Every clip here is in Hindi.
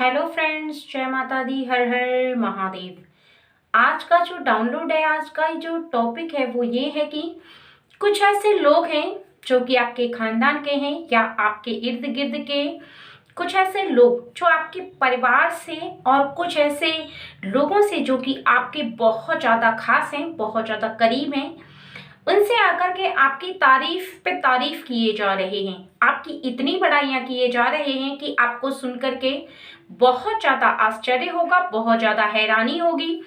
हेलो फ्रेंड्स, जय माता दी, हर हर महादेव। आज का जो डाउनलोड है, आज का जो टॉपिक है वो ये है कि कुछ ऐसे लोग हैं जो कि आपके खानदान के हैं या आपके इर्द गिर्द के कुछ ऐसे लोग जो आपके परिवार से और कुछ ऐसे लोगों से जो कि आपके बहुत ज़्यादा खास हैं, बहुत ज़्यादा करीब हैं, उनसे आकर के आपकी तारीफ पे तारीफ किए जा रहे हैं, आपकी इतनी बड़ाइयां किए जा रहे हैं कि आपको सुनकर के बहुत ज्यादा आश्चर्य होगा, बहुत ज्यादा हैरानी होगी।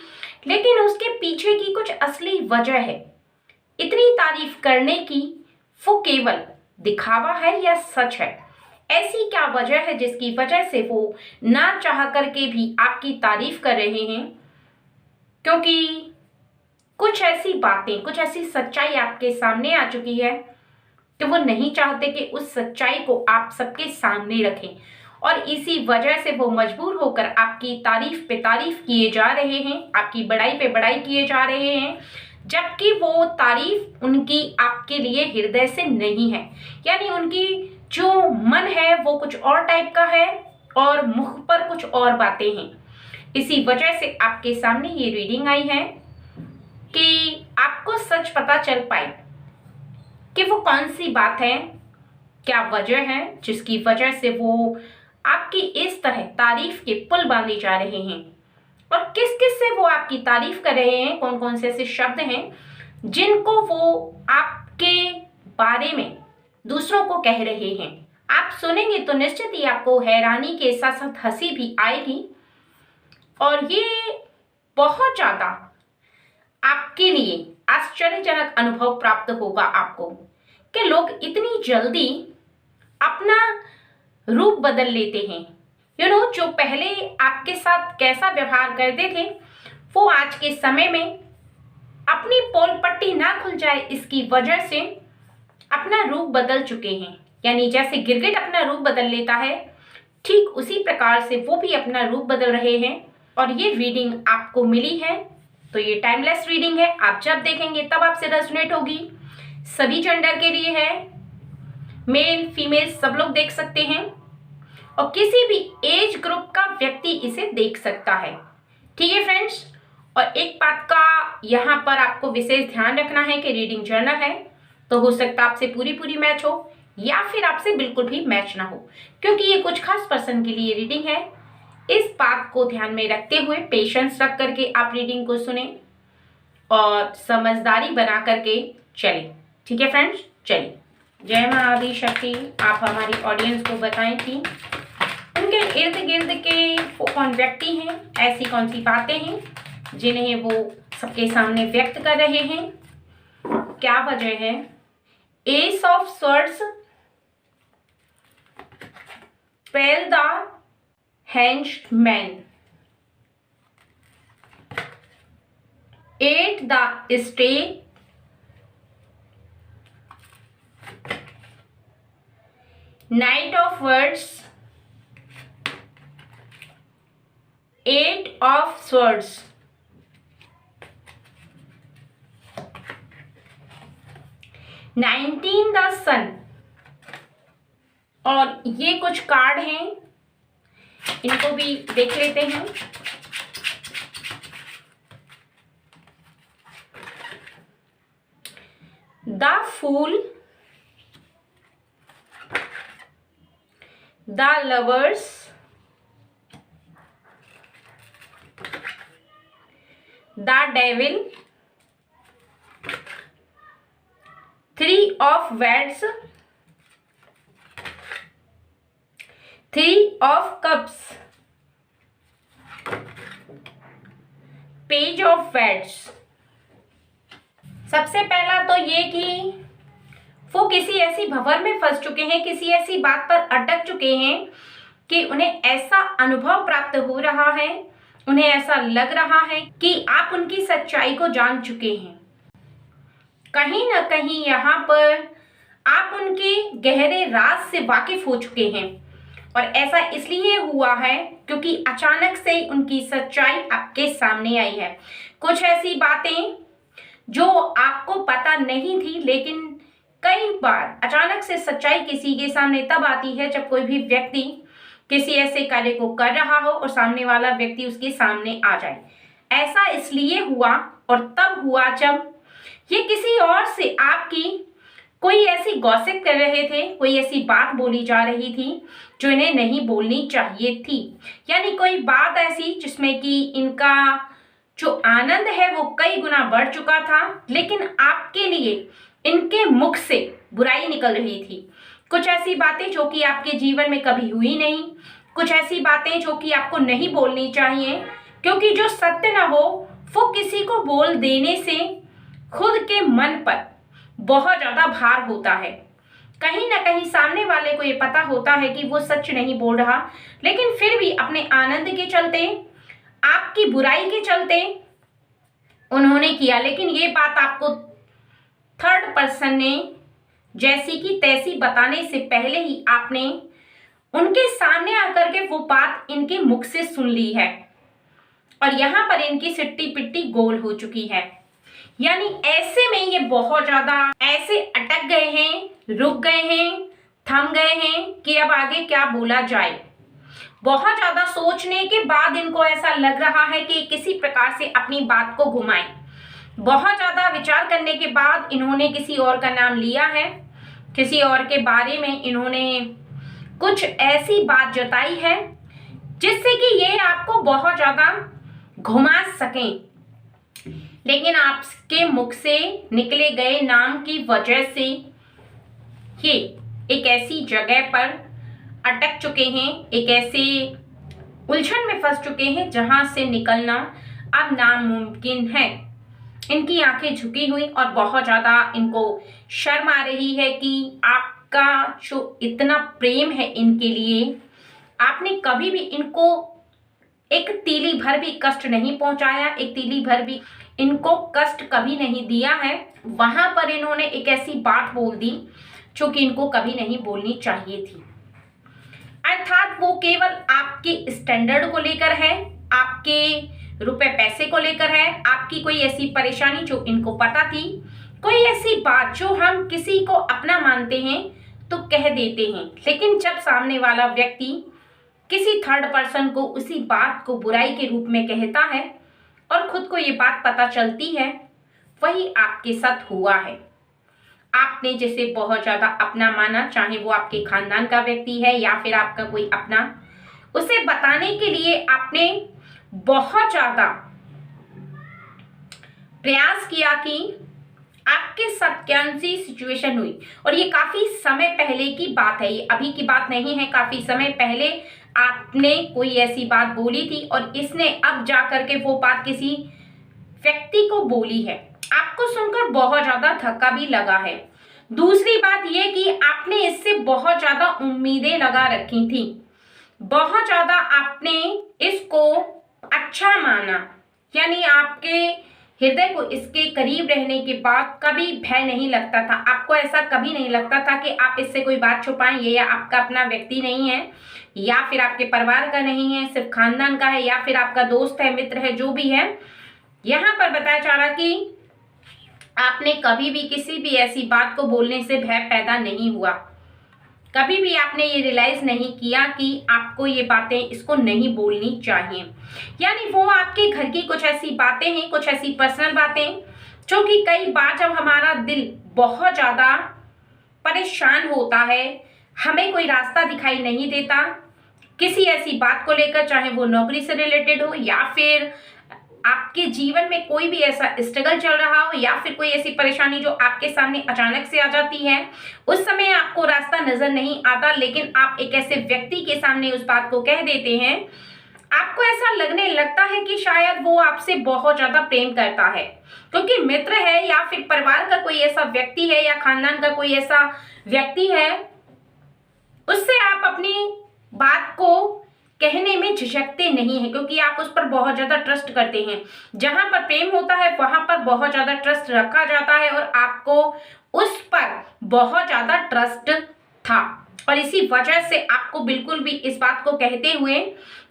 लेकिन उसके पीछे की कुछ असली वजह है इतनी तारीफ करने की। वो केवल दिखावा है या सच है? ऐसी क्या वजह है जिसकी वजह से वो ना चाह करके भी आपकी तारीफ कर रहे हैं? क्योंकि कुछ ऐसी बातें, कुछ ऐसी सच्चाई आपके सामने आ चुकी है कि वो नहीं चाहते कि उस सच्चाई को आप सबके सामने रखें, और इसी वजह से वो मजबूर होकर आपकी तारीफ पे तारीफ किए जा रहे हैं, आपकी बड़ाई पे बड़ाई किए जा रहे हैं, जबकि वो तारीफ उनकी आपके लिए हृदय से नहीं है। यानी उनकी जो मन है वो कुछ और टाइप का है और मुख पर कुछ और बातें हैं। इसी वजह से आपके सामने ये रीडिंग आई है कि आपको सच पता चल पाए कि वो कौन सी बात है, क्या वजह है जिसकी वजह से वो आपकी इस तरह तारीफ के पुल बांधे जा रहे हैं, और किस किस से वो आपकी तारीफ कर रहे हैं, कौन कौन से ऐसे शब्द हैं जिनको वो आपके बारे में दूसरों को कह रहे हैं। आप सुनेंगे तो निश्चित ही आपको हैरानी के साथ साथ हंसी भी आएगी, और ये बहुत ज्यादा आपके लिए आश्चर्यजनक अनुभव प्राप्त होगा आपको कि लोग इतनी जल्दी अपना रूप बदल लेते हैं। जो पहले आपके साथ कैसा व्यवहार करते थे, वो आज के समय में अपनी पोल पट्टी ना खुल जाए इसकी वजह से अपना रूप बदल चुके हैं। यानी जैसे गिरगिट अपना रूप बदल लेता है, ठीक उसी प्रकार से वो भी अपना रूप बदल रहे हैं। और ये रीडिंग आपको मिली है तो ये टाइमलेस रीडिंग है, आप जब देखेंगे तब आपसे रेजोनेट होगी। सभी जेंडर के लिए है, मेल फीमेल सब लोग देख सकते हैं, और किसी भी एज ग्रुप का व्यक्ति इसे देख सकता है। ठीक है फ्रेंड्स, और एक बात का यहाँ पर आपको विशेष ध्यान रखना है कि रीडिंग जर्नल है, तो हो सकता है आपसे पूरी पूरी मैच हो या फिर आपसे बिल्कुल भी मैच ना हो, क्योंकि ये कुछ खास पर्सन के लिए रीडिंग है। इस बात को ध्यान में रखते हुए पेशेंस रख करके आप रीडिंग को सुने और समझदारी बना करके चलें। ठीक है फ्रेंड्स, चलिए। जय मां आदि शक्ति। आप हमारी ऑडियंस को बताएं कि उनके इर्द गिर्द के वो कौन व्यक्ति हैं, ऐसी कौन सी बातें हैं जिन्हें वो सबके सामने व्यक्त कर रहे हैं, क्या वजह है। Ace of swords, pale the hanged man, 8 the stake, 9 of words, 8 of swords, 19 the sun। और ये कुछ कार्ड हैं, इनको भी देख लेते हैं। The fool, the lovers, the devil, 3 of wands, 3 of cups, page of wands। सबसे पहला तो ये कि वो किसी ऐसी भंवर में फंस चुके हैं, किसी ऐसी बात पर अटक चुके हैं कि उन्हें ऐसा अनुभव प्राप्त हो रहा है, उन्हें ऐसा लग रहा है कि आप उनकी सच्चाई को जान चुके हैं। कहीं ना कहीं यहाँ पर आप उनके गहरे राज से वाकिफ हो चुके हैं, और ऐसा इसलिए हुआ है क्योंकि अचानक से उनकी सच्चाई आपके सामने आई है। कुछ ऐसी बातें जो आपको पता नहीं थी, लेकिन कई बार अचानक से सच्चाई किसी के सामने तब आती है जब कोई भी व्यक्ति किसी ऐसे कार्य को कर रहा हो और सामने वाला व्यक्ति उसके सामने आ जाए। ऐसा इसलिए हुआ और तब हुआ जब ये किसी और से आपकी कोई ऐसी गॉसिप कर रहे थे, कोई ऐसी बात बोली जा रही थी जो इन्हें नहीं बोलनी चाहिए थी। यानी कोई बात ऐसी जिसमें कि इनका जो आनंद है वो कई गुना बढ़ चुका था, लेकिन आपके लिए इनके मुख से बुराई निकल रही थी। कुछ ऐसी बातें जो कि आपके जीवन में कभी हुई नहीं, कुछ ऐसी बातें जो कि आपको नहीं बोलनी चाहिए, क्योंकि जो सत्य ना हो वो किसी को बोल देने से खुद के मन पर बहुत ज्यादा भार होता है। कहीं ना कहीं सामने वाले को ये पता होता है कि वो सच नहीं बोल रहा, लेकिन फिर भी अपने आनंद के चलते, आपकी बुराई के चलते उन्होंने किया। लेकिन ये बात आपको थर्ड पर्सन ने जैसी की तैसी बताने से पहले ही आपने उनके सामने आकर के वो बात इनके मुख से सुन ली है और यहाँ पर इनकी सिट्टी पिट्टी गोल हो चुकी है। यानी ऐसे में ये बहुत ज्यादा ऐसे अटक गए हैं, रुक गए हैं, थम गए हैं कि अब आगे क्या बोला जाए। बहुत ज्यादा सोचने के बाद इनको ऐसा लग रहा है कि किसी प्रकार से अपनी बात को घुमाएं। बहुत ज्यादा विचार करने के बाद इन्होंने किसी और का नाम लिया है, किसी और के बारे में इन्होंने कुछ ऐसी बात जताई है जिससे कि ये आपको बहुत ज्यादा घुमा सकें। लेकिन आपके मुख से निकले गए नाम की वजह से ये एक ऐसी जगह पर अटक चुके हैं, एक ऐसे उलझन में फंस चुके हैं जहां से निकलना अब नामुमकिन है। इनकी आंखें झुकी हुई और बहुत ज्यादा इनको शर्म आ रही है कि आपका जो इतना प्रेम है इनके लिए, आपने कभी भी इनको एक तीली भर भी कष्ट नहीं पहुंचाया, एक तीली भर भी इनको कष्ट कभी नहीं दिया है। वहां पर इन्होंने एक ऐसी बात बोल दी जो कि इनको कभी नहीं बोलनी चाहिए थी। अर्थात वो केवल आपके स्टैंडर्ड को लेकर है, आपके रुपए पैसे को लेकर है, आपकी कोई ऐसी परेशानी जो इनको पता थी, कोई ऐसी बात जो हम किसी को अपना मानते हैं तो कह देते हैं, लेकिन जब सामने वाला व्यक्ति किसी थर्ड पर्सन को उसी बात को बुराई के रूप में कहता है और खुद को ये बात पता चलती है, वही आपके साथ हुआ है। आपने जिसे बहुत ज्यादा अपना माना, चाहे वो आपके खानदान का व्यक्ति है या फिर आपका कोई अपना, उसे बताने के लिए आपने बहुत ज्यादा प्रयास किया कि आपके साथ कौन सी सिचुएशन हुई। और ये काफी समय पहले की बात है, ये अभी की बात नहीं है, काफी समय पहले आपने कोई ऐसी बात बोली थी और इसने अब जाकर के वो बात किसी व्यक्ति को बोली है। आपको सुनकर बहुत ज्यादा धक्का भी लगा है। दूसरी बात ये कि आपने इससे बहुत ज्यादा उम्मीदें लगा रखी थी, बहुत ज्यादा आपने इसको अच्छा माना। यानी आपके हृदय को इसके करीब रहने के बाद कभी भय नहीं लगता था, आपको ऐसा कभी नहीं लगता था कि आप इससे कोई बात छुपाएं, ये या आपका अपना व्यक्ति नहीं है या फिर आपके परिवार का नहीं है, सिर्फ खानदान का है या फिर आपका दोस्त है, मित्र है, जो भी है। यहाँ पर बताया जा रहा कि आपने कभी भी किसी भी ऐसी बात को बोलने से भय पैदा नहीं हुआ, कभी भी आपने ये रियलाइज नहीं किया कि आपको ये बातें इसको नहीं बोलनी चाहिए। यानी वो आपके घर की कुछ ऐसी बातें हैं, कुछ ऐसी पर्सनल बातें जो कि कई बार जब हमारा दिल बहुत ज्यादा परेशान होता है, हमें कोई रास्ता दिखाई नहीं देता किसी ऐसी बात को लेकर, चाहे वो नौकरी से रिलेटेड हो या फिर आपके जीवन में कोई भी ऐसा स्ट्रगल चल रहा हो या फिर कोई ऐसी परेशानी जो आपके सामने अचानक से आ जाती है, उस समय आपको रास्ता नजर नहीं आता, लेकिन आप एक ऐसे व्यक्ति के सामने उस बात को कह देते हैं। आपको ऐसा लगने लगता है कि शायद वो आपसे बहुत ज्यादा प्रेम करता है, क्योंकि मित्र है या फिर परिवार का कोई ऐसा व्यक्ति है या खानदान का कोई ऐसा व्यक्ति है, उससे आप अपनी बात को कहने में झिझकते नहीं हैं, क्योंकि आप उस पर बहुत ज्यादा ट्रस्ट करते हैं। जहां पर प्रेम होता है वहां पर बहुत ज्यादा ट्रस्ट रखा जाता है और आपको उस पर बहुत ज्यादा ट्रस्ट था और इसी वजह से आपको बिल्कुल भी इस बात को कहते हुए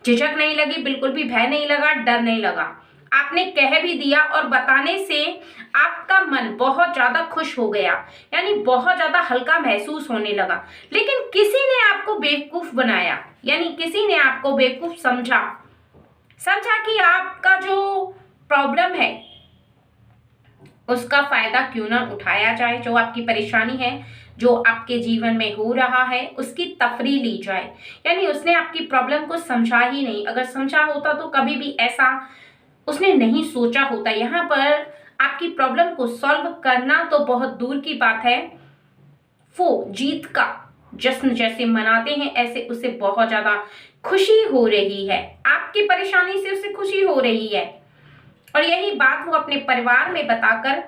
झिझक नहीं लगी, बिल्कुल भी भय नहीं लगा, डर नहीं लगा। आपने कह भी दिया और बताने से आपका मन बहुत ज्यादा खुश हो गया, यानी बहुत ज्यादा हल्का महसूस होने लगा। लेकिन किसी ने आपको बेवकूफ बनाया, यानी किसी ने आपको बेवकूफ समझा कि आपका जो प्रॉब्लम है उसका फायदा क्यों ना उठाया जाए, जो आपकी परेशानी है, जो आपके जीवन में हो रहा है, उसकी तफरी ली जाए। यानी उसने आपकी प्रॉब्लम को समझा ही नहीं। अगर समझा होता तो कभी भी ऐसा उसने नहीं सोचा होता। यहाँ पर आपकी प्रॉब्लम को सॉल्व करना तो बहुत दूर की बात है, वो जीत का जश्न जैसे मनाते हैं ऐसे उसे बहुत ज्यादा खुशी हो रही है, आपकी परेशानी से उसे खुशी हो रही है। और यही बात वो अपने परिवार में बताकर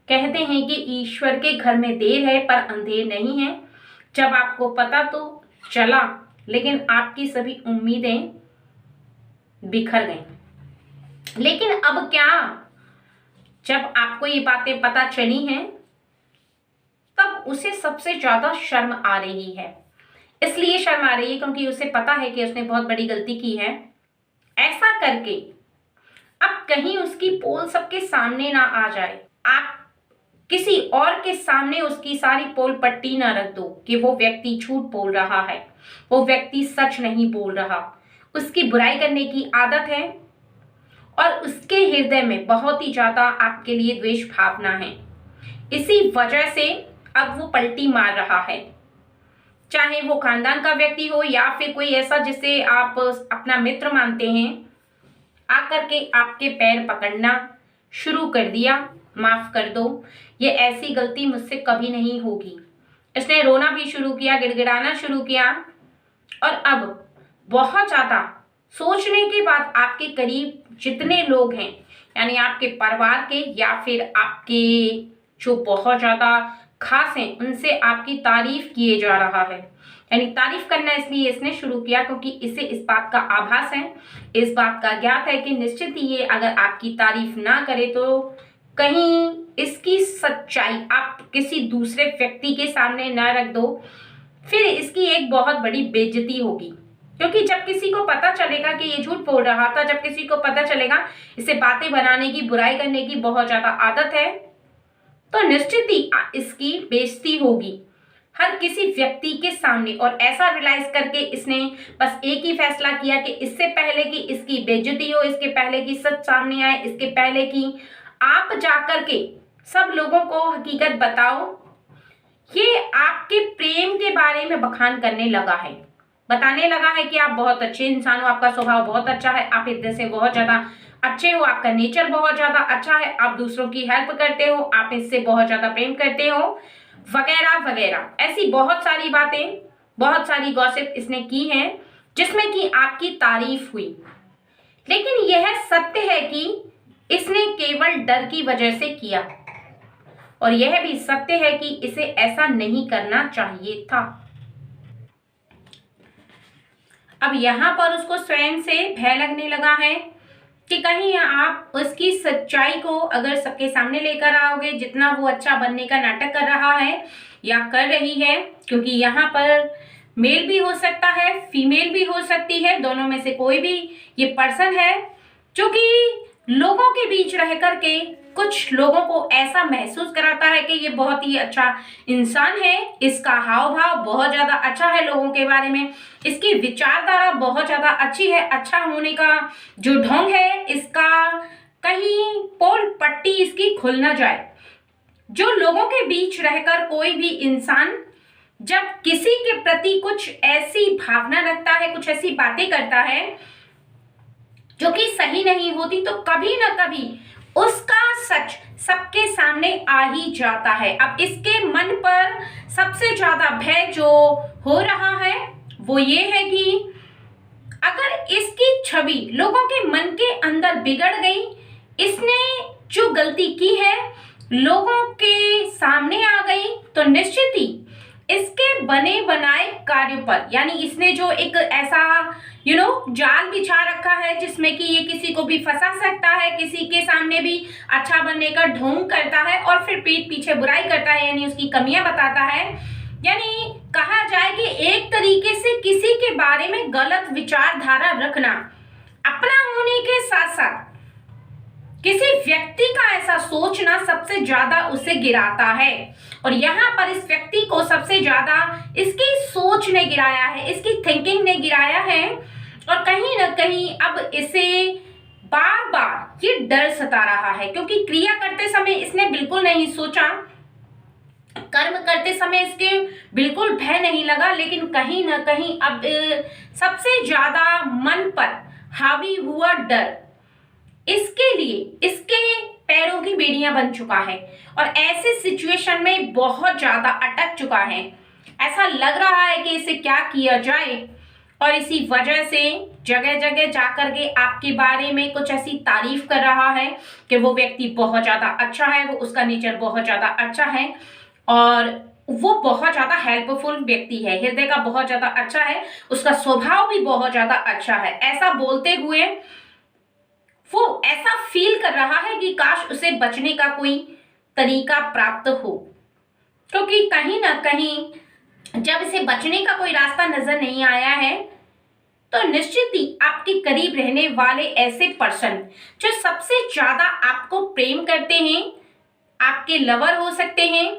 कहते हैं कि ईश्वर के घर में देर है पर अंधेर नहीं है। जब आपको पता तो चला, लेकिन आपकी सभी उम्मीदें बिखर गईं। लेकिन अब क्या, जब आपको ये बातें पता चली हैं तब उसे सबसे ज्यादा शर्म आ रही है। इसलिए शर्म आ रही है क्योंकि उसे पता है कि उसने बहुत बड़ी गलती की है। ऐसा करके अब कहीं उसकी पोल सबके सामने ना आ जाए, आप किसी और के सामने उसकी सारी पोल पट्टी ना रख दो कि वो व्यक्ति झूठ बोल रहा है, वो व्यक्ति सच नहीं बोल रहा, उसकी बुराई करने की आदत है और उसके हृदय में बहुत ही ज्यादा आपके लिए द्वेष भावना है। इसी वजह से अब वो पलटी मार रहा है, चाहे वो खानदान का व्यक्ति हो या फिर कोई ऐसा जिसे आप अपना मित्र मानते हैं, आकर के आपके पैर पकड़ना शुरू कर दिया। माफ कर दो, ये ऐसी गलती मुझसे कभी नहीं होगी। इसने रोना भी शुरू किया, गिड़गिड़ाना शुरू किया और अब बहुत ज्यादा सोचने के बाद आपके करीब जितने लोग हैं, यानी आपके परिवार के या फिर आपके जो बहुत ज्यादा खास हैं, उनसे आपकी तारीफ किए जा रहा है। यानी तारीफ करना इसलिए इसने शुरू किया क्योंकि इसे इस बात का आभास है, इस बात का ज्ञात है कि निश्चित ही ये अगर आपकी तारीफ ना करे तो कहीं इसकी सच्चाई आप किसी दूसरे व्यक्ति के सामने ना रख दो, फिर इसकी एक बहुत बड़ी बेइज्जती होगी। क्योंकि जब किसी को पता चलेगा कि ये झूठ बोल रहा था, जब किसी को पता चलेगा इसे बातें बनाने की, बुराई करने की बहुत ज्यादा आदत है, तो निश्चित ही इसकी बेइज्जती होगी हर किसी व्यक्ति के सामने। और ऐसा रियलाइज करके इसने बस एक ही फैसला किया कि इससे पहले कि इसकी बेइज्जती हो, इसके पहले कि सच सामने आए, इसके पहले कि आप जाकर के सब लोगों को हकीकत बताओ, ये आपके प्रेम के बारे में बखान करने लगा है, बताने लगा है कि आप बहुत अच्छे इंसान हो, आपका स्वभाव बहुत अच्छा है, आप इतने से बहुत ज्यादा अच्छे हो, आपका नेचर बहुत ज्यादा अच्छा है, आप दूसरों की हेल्प करते हो, आप इससे बहुत ज्यादा प्रेम करते हो, वगैरह वगैरह। ऐसी बहुत सारी बातें, बहुत सारी गॉसिप इसने की हैं जिसमें कि आपकी तारीफ हुई। लेकिन यह सत्य है कि इसने केवल डर की वजह से किया और यह भी सत्य है कि इसे ऐसा नहीं करना चाहिए था। अब यहाँ पर उसको स्वयं से भय लगने लगा है कि कहीं आप उसकी सच्चाई को अगर सबके सामने लेकर आओगे, जितना वो अच्छा बनने का नाटक कर रहा है या कर रही है, क्योंकि यहाँ पर मेल भी हो सकता है, फीमेल भी हो सकती है, दोनों में से कोई भी ये पर्सन है जो कि लोगों के बीच रह करके कुछ लोगों को ऐसा महसूस कराता है कि ये बहुत ही अच्छा इंसान है, इसका हाव भाव बहुत ज्यादा अच्छा है लोगों के बारे में, इसकी विचारधारा बहुत ज्यादा अच्छी है, अच्छा होने का जो ढंग है इसका, कहीं पोल पट्टी इसकी खुल ना जाए। जो लोगों के बीच रहकर कोई भी इंसान जब किसी के प्रति कुछ ऐसी भावना रखता है, कुछ ऐसी बातें करता है जो कि सही नहीं होती, तो कभी ना कभी उसका सच सबके सामने आ ही जाता है। अब इसके मन पर सबसे ज्यादा भय जो हो रहा है वो ये है कि अगर इसकी छवि लोगों के मन के अंदर बिगड़ गई, इसने जो गलती की है लोगों के सामने आ गई, तो निश्चित ही इसके बने बनाए कार्यों पर, यानी इसने जो एक ऐसा जाल बिछा रखा है जिसमें कि ये किसी को भी फंसा सकता है, किसी के सामने भी अच्छा बनने का ढोंग करता है और फिर पीठ पीछे बुराई करता है, यानी उसकी कमियां बताता है। यानी कहा जाए कि एक तरीके से किसी के बारे में गलत विचारधारा रखना, अपना होने के साथ साथ किसी व्यक्ति का ऐसा सोचना सबसे ज्यादा उसे गिराता है, और यहाँ पर इस व्यक्ति को सबसे ज्यादा इसकी सोच ने गिराया है, इसकी थिंकिंग ने गिराया है। और कहीं ना कहीं अब इसे बार बार ये डर सता रहा है, क्योंकि क्रिया करते समय इसने बिल्कुल नहीं सोचा, कर्म करते समय इसके बिल्कुल भय नहीं लगा, लेकिन कहीं ना कहीं अब सबसे ज्यादा मन पर हावी हुआ डर इसके लिए इसके पैरों की बेड़ियां बन चुका है, और ऐसे सिचुएशन में बहुत ज्यादा अटक चुका है। ऐसा लग रहा है कि इसे क्या किया जाए, और इसी वजह से जगह जगह जाकर के आपके बारे में कुछ ऐसी तारीफ कर रहा है कि वो व्यक्ति बहुत ज्यादा अच्छा है, वो उसका नेचर बहुत ज्यादा अच्छा है, और वो बहुत ज्यादा हेल्पफुल व्यक्ति है, हृदय का बहुत ज्यादा अच्छा है, उसका स्वभाव भी बहुत ज्यादा अच्छा है। ऐसा बोलते हुए वो ऐसा फील कर रहा है कि काश उसे बचने का कोई तरीका प्राप्त हो, क्योंकि कहीं ना कहीं जब इसे बचने का कोई रास्ता नजर नहीं आया है, तो निश्चित ही आपके करीब रहने वाले ऐसे पर्सन जो सबसे ज्यादा आपको प्रेम करते हैं, आपके लवर हो सकते हैं,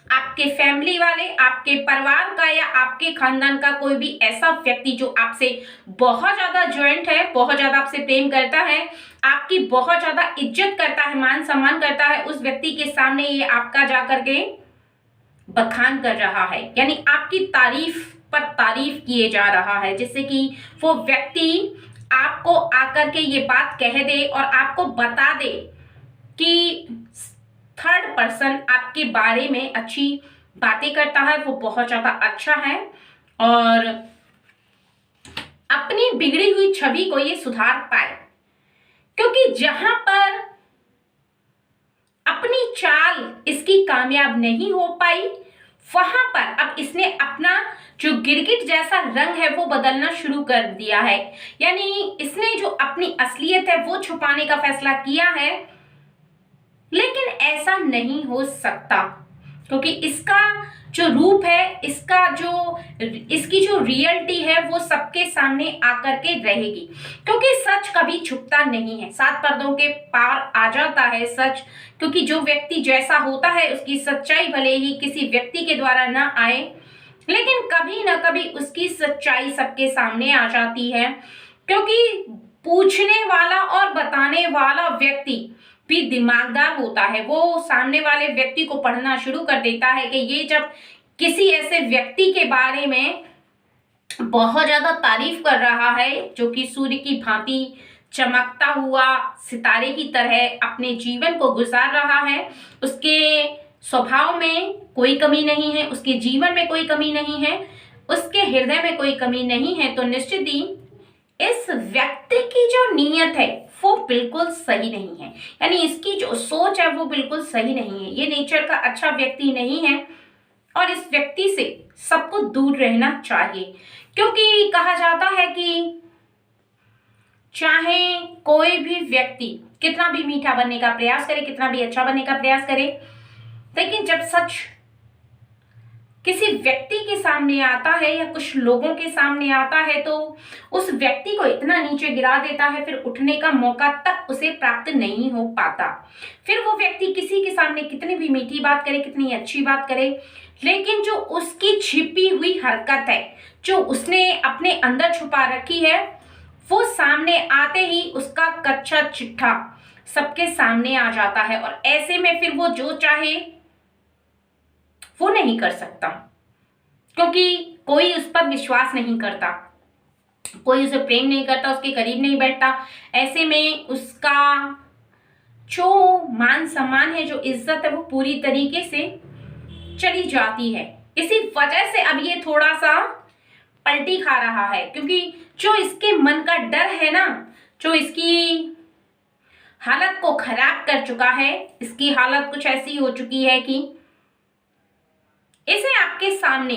आपके फैमिली वाले, आपके परिवार का या आपके खानदान का कोई भी ऐसा व्यक्ति जो आपसे बहुत ज्यादा ज्वाइंट है, बहुत ज्यादा आपसे प्रेम करता है, आपकी बहुत ज्यादा इज्जत करता है, मान सम्मान करता है, उस व्यक्ति के सामने ये आपका जाकर के बखान कर रहा है, यानी आपकी तारीफ पर तारीफ किए जा रहा है, जिससे कि वो व्यक्ति आपको आकर के ये बात कह दे और आपको बता दे कि थर्ड पर्सन आपके बारे में अच्छी बातें करता है, वो बहुत ज्यादा अच्छा है, और अपनी बिगड़ी हुई छवि को ये सुधार पाए। क्योंकि जहां पर अपनी चाल इसकी कामयाब नहीं हो पाई, वहां पर अब इसने अपना जो गिरगिट जैसा रंग है वो बदलना शुरू कर दिया है, यानी इसने जो अपनी असलियत है वो छुपाने का फैसला किया है। लेकिन ऐसा नहीं हो सकता, क्योंकि इसका जो रूप है, इसकी जो रियलिटी है वो सबके सामने आकर के रहेगी, क्योंकि सच कभी छुपता नहीं है, सात पर्दों के पार आ जाता है सच। क्योंकि जो व्यक्ति जैसा होता है उसकी सच्चाई भले ही किसी व्यक्ति के द्वारा ना आए, लेकिन कभी ना कभी उसकी सच्चाई सबके सामने आ जाती है, क्योंकि पूछने वाला और बताने वाला व्यक्ति भी दिमागदार होता है। वो सामने वाले व्यक्ति को पढ़ना शुरू कर देता है कि ये जब किसी ऐसे व्यक्ति के बारे में बहुत ज्यादा तारीफ कर रहा है जो कि सूर्य की भांति चमकता हुआ सितारे की तरह अपने जीवन को गुजार रहा है, उसके स्वभाव में कोई कमी नहीं है, उसके जीवन में कोई कमी नहीं है, उसके हृदय में कोई कमी नहीं है, तो निश्चित ही इस व्यक्ति की जो नीयत है वो बिल्कुल सही नहीं है, यानी इसकी जो सोच है वो बिल्कुल सही नहीं है, ये नेचर का अच्छा व्यक्ति नहीं है, और इस व्यक्ति से सबको दूर रहना चाहिए। क्योंकि कहा जाता है कि चाहे कोई भी व्यक्ति कितना भी मीठा बनने का प्रयास करे, कितना भी अच्छा बनने का प्रयास करे, लेकिन जब सच किसी व्यक्ति के सामने आता है या कुछ लोगों के सामने आता है, तो उस व्यक्ति को इतना नीचे गिरा देता है, फिर उठने का मौका तक उसे प्राप्त नहीं हो पाता। फिर वो व्यक्ति किसी के सामने कितनी भी मीठी बात करे, कितनी अच्छी बात करे, लेकिन जो उसकी छिपी हुई हरकत है, जो उसने अपने अंदर छुपा रखी है, वो सामने आते ही उसका कच्चा चिट्ठा सबके सामने आ जाता है, और ऐसे में फिर वो जो चाहे वो नहीं कर सकता, क्योंकि कोई उस पर विश्वास नहीं करता, कोई उसे प्रेम नहीं करता, उसके करीब नहीं बैठता। ऐसे में उसका जो मान सम्मान है, जो इज्जत है, वो पूरी तरीके से चली जाती है। इसी वजह से अब ये थोड़ा सा पलटी खा रहा है, क्योंकि जो इसके मन का डर है ना, जो इसकी हालत को खराब कर चुका है, इसकी हालत कुछ ऐसी हो चुकी है कि इसे आपके सामने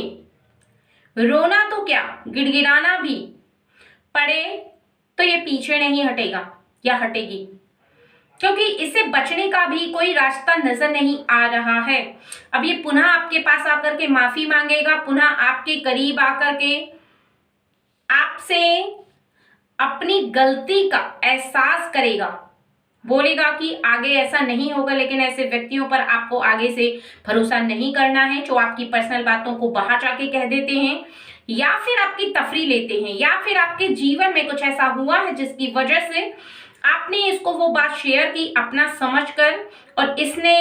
रोना तो क्या, गिड़गिड़ाना भी पड़े तो ये पीछे नहीं हटेगा या हटेगी, क्योंकि इसे बचने का भी कोई रास्ता नजर नहीं आ रहा है। अब ये पुनः आपके पास आकर के माफी मांगेगा, पुनः आपके करीब आकर के आपसे अपनी गलती का एहसास करेगा, बोलेगा कि आगे ऐसा नहीं होगा, लेकिन ऐसे व्यक्तियों पर आपको आगे से भरोसा नहीं करना है जो आपकी पर्सनल बातों को बाहर जाके कह देते हैं, या फिर आपकी तफरी लेते हैं, या फिर आपके जीवन में कुछ ऐसा हुआ है जिसकी वजह से आपने इसको वो बात शेयर की अपना समझकर, और इसने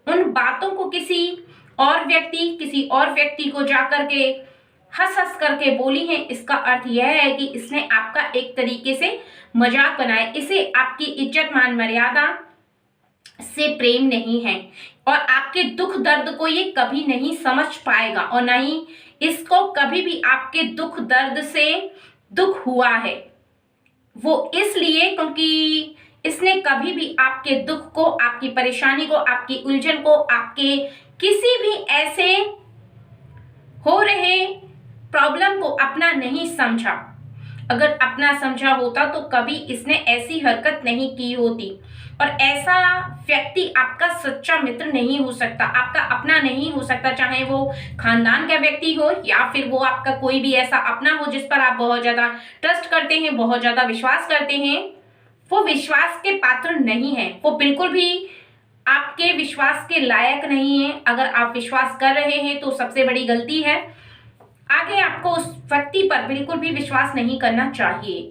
उन बातों को किसी और व्यक्ति को जाकर के हंस हंस करके बोली है। इसका अर्थ यह है कि इसने आपका एक तरीके से मजाक बनाया, इसे आपकी इज्जत मान मर्यादा से प्रेम नहीं है, और आपके दुख दर्द को ये कभी नहीं समझ पाएगा, और ना ही इसको कभी भी आपके दुख दर्द से दुख हुआ है। वो इसलिए क्योंकि इसने कभी भी आपके दुख को, आपकी परेशानी को, आपकी उलझन को, आपके किसी भी ऐसे हो रहे प्रॉब्लम को अपना नहीं समझा। अगर अपना समझा होता तो कभी इसने ऐसी हरकत नहीं की होती, और ऐसा व्यक्ति आपका सच्चा मित्र नहीं हो सकता, आपका अपना नहीं हो सकता, चाहे वो खानदान का व्यक्ति हो या फिर वो आपका कोई भी ऐसा अपना हो जिस पर आप बहुत ज्यादा ट्रस्ट करते हैं, बहुत ज्यादा विश्वास करते हैं। वो विश्वास के पात्र नहीं है, वो बिल्कुल भी आपके विश्वास के लायक नहीं है। अगर आप विश्वास कर रहे हैं तो सबसे बड़ी गलती है, आगे आपको उस व्यक्ति पर बिल्कुल भी विश्वास नहीं करना चाहिए,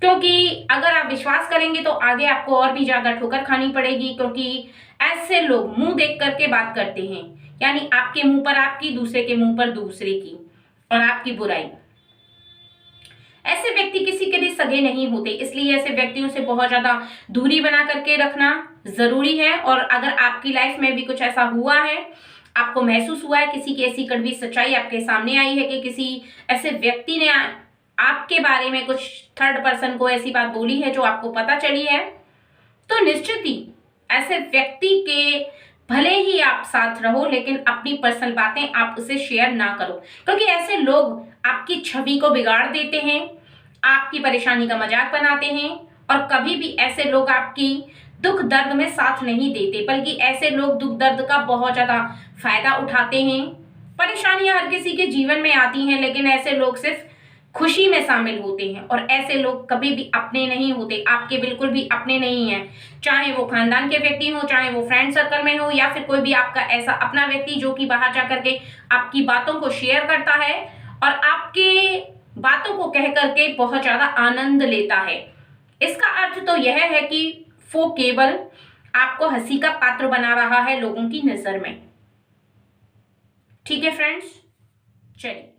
क्योंकि अगर आप विश्वास करेंगे तो आगे आपको और भी ज्यादा ठोकर खानी पड़ेगी, क्योंकि ऐसे लोग मुंह देख करके बात करते हैं, यानी आपके मुंह पर आपकी, दूसरे के मुंह पर दूसरे की, और आपकी बुराई। ऐसे व्यक्ति किसी के भी सगे नहीं होते, इसलिए ऐसे व्यक्तियों से बहुत ज्यादा दूरी बना करके रखना जरूरी है। और अगर आपकी लाइफ में भी कुछ ऐसा हुआ है, आपको महसूस हुआ है, किसी की ऐसी कड़वी सच्चाई आपके सामने आई है कि किसी ऐसे व्यक्ति ने आपके बारे में कुछ थर्ड पर्सन को ऐसी बात बोली है जो आपको पता चली है, तो निश्चित ही ऐसे व्यक्ति के भले ही आप साथ रहो, लेकिन अपनी पर्सनल बातें आप उसे शेयर ना करो, क्योंकि ऐसे लोग आपकी छवि को बिगाड़ देते हैं, आपकी परेशानी का मजाक बनाते हैं, और कभी भी ऐसे लोग आपकी दुख दर्द में साथ नहीं देते, बल्कि ऐसे लोग दुख दर्द का बहुत ज्यादा फायदा उठाते हैं। परेशानियां हर किसी के जीवन में आती हैं, लेकिन ऐसे लोग सिर्फ खुशी में शामिल होते हैं, और ऐसे लोग कभी भी अपने नहीं होते, आपके बिल्कुल भी अपने नहीं हैं। चाहे वो खानदान के व्यक्ति हो, चाहे वो फ्रेंड सर्कल में हो, या फिर कोई भी आपका ऐसा अपना व्यक्ति जो कि बाहर जाकर के आपकी बातों को शेयर करता है और आपके बातों को कह करके बहुत ज्यादा आनंद लेता है। इसका अर्थ तो यह है कि वो केवल आपको हंसी का पात्र बना रहा है लोगों की नजर में। ठीक है फ्रेंड्स, चलिए।